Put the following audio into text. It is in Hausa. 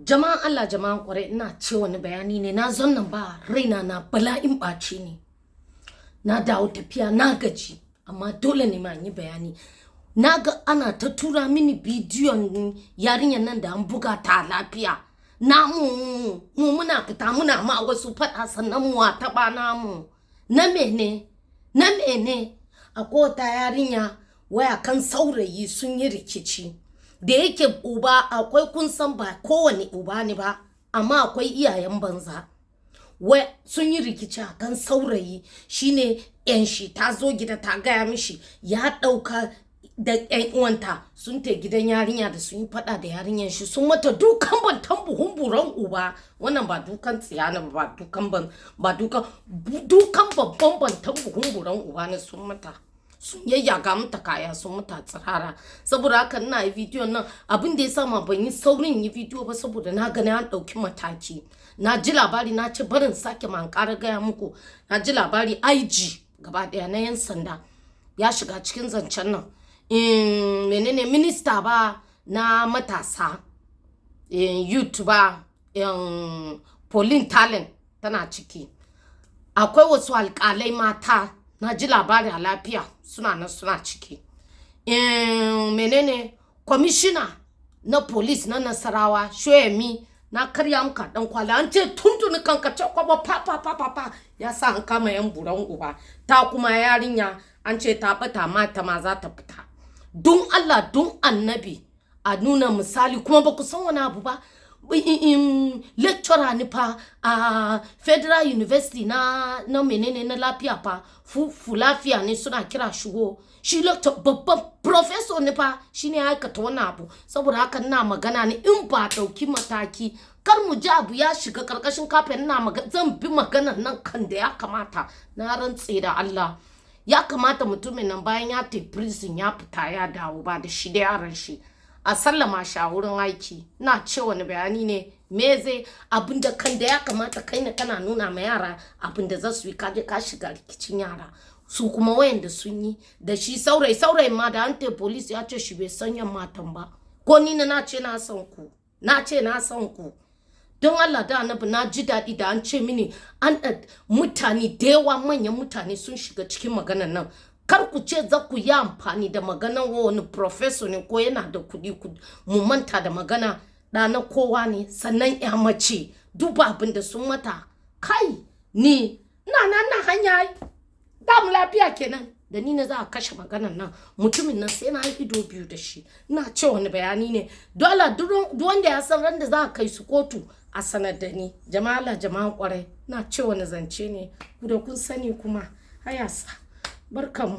Jama'an Allah jama'an kwarai ina ce wani bayani ne na zon nan ba raina na bala'in ɓaci ne. Na dawo tafiya na gaji amma dole ne ma yi bayani. Na ga ana ta tura mini bidiyon yarinyar nan da an buga ta lafiya. Na mu muna fita muna ma wasu faɗa sannan mu taɓa namu. Na mene? Akwai wata yarinya waya kan saurayi sun yi rikici. Da yake uba akwai kun san ba kowane uba ne ba amma akwai iyayen banza wai sun yi rikici akan saurayi shine yan shi ta zo gida ta gaya mishi ya dauka da yan uwanta sun ta gidan yarinya da sun yi fada da yarinyan shi sun mata dukan bantan buhun buran uba. Wannan ba dukan tsiyana ba dukan babban bantan buhun buran uba ne sun mata. Sun yayyaga mata kaya sun mata tsirara. Saboda haka ina yi bidiyo nan abin da ya sa ma ban yi saurin yi bidiyo ba saboda na gani an ɗauki mataki. Na ji labari na ce barin sake man ƙara gaya muku. Na ji labari IG gaba ɗaya na yan sanda ya shiga cikin zancen nan. Menene minista ba na matasa, youth ba, Pauline Talent tana ciki. Akwai wasu alƙalai mata na ji labari a Lafia suna ciki. Menene commissioner na police na Nasarawa Shoyemi na karya muka dan kwala an ce tuntuni kanka ce kwaba pa ya sa an kama yan buran uba. Ta kuma yarinya an ce ta bata mata ma za ta fita. Don Allah don Annabi a nuna misali kuma ba ku san wani abu ba. Lecturer ni fa a Federal University na menene na Lafia fa Lafia ne suna kira shigo shi lecturer babban professor ne fa shine ya aikata wannan abu. Saboda haka ina magana ne in ba dauki mataki kar mu ji abu ya shiga karkashin kafin ina magana zan bi maganar nan kan da ya kamata. Na rantse da Allah ya kamata mutumin nan bayan ya tafi prison ya fita ya dawo ba da shi da yaran shi a sallama shi a wurin aiki. Na ce wani bayani ne me zai abinda kan da ya kamata kai ne kana nuna ma yara abinda za su yi kaje ka shiga rikicin yara su kuma wayanda sun yi da shi saurayi ma da ante police ya ce shi bai san yan matan ba ko ni na ce na san ku don Allah da Annabi na ji daɗi da an ce mini an mutane da yawa manyan mutane sun shiga cikin maganar nan. Kar ku ce za ku yi amfani da maganan wani professor ne ko yana da kuɗi mu manta da magana na kowa ne sannan ya mace duba abin da sun mata kai ni na hanya da mu lafiya kenan da ni na za a kashe maganan nan mutumin nan sai na yi ido biyu da shi. Ina ce wani bayani ne dole duk wanda ya san randa za a kai su kotu a sanar da ni. Jama'an Allah jama'an kwarai na ce wani zance ne ku da kun sani kuma hayasa barkamu.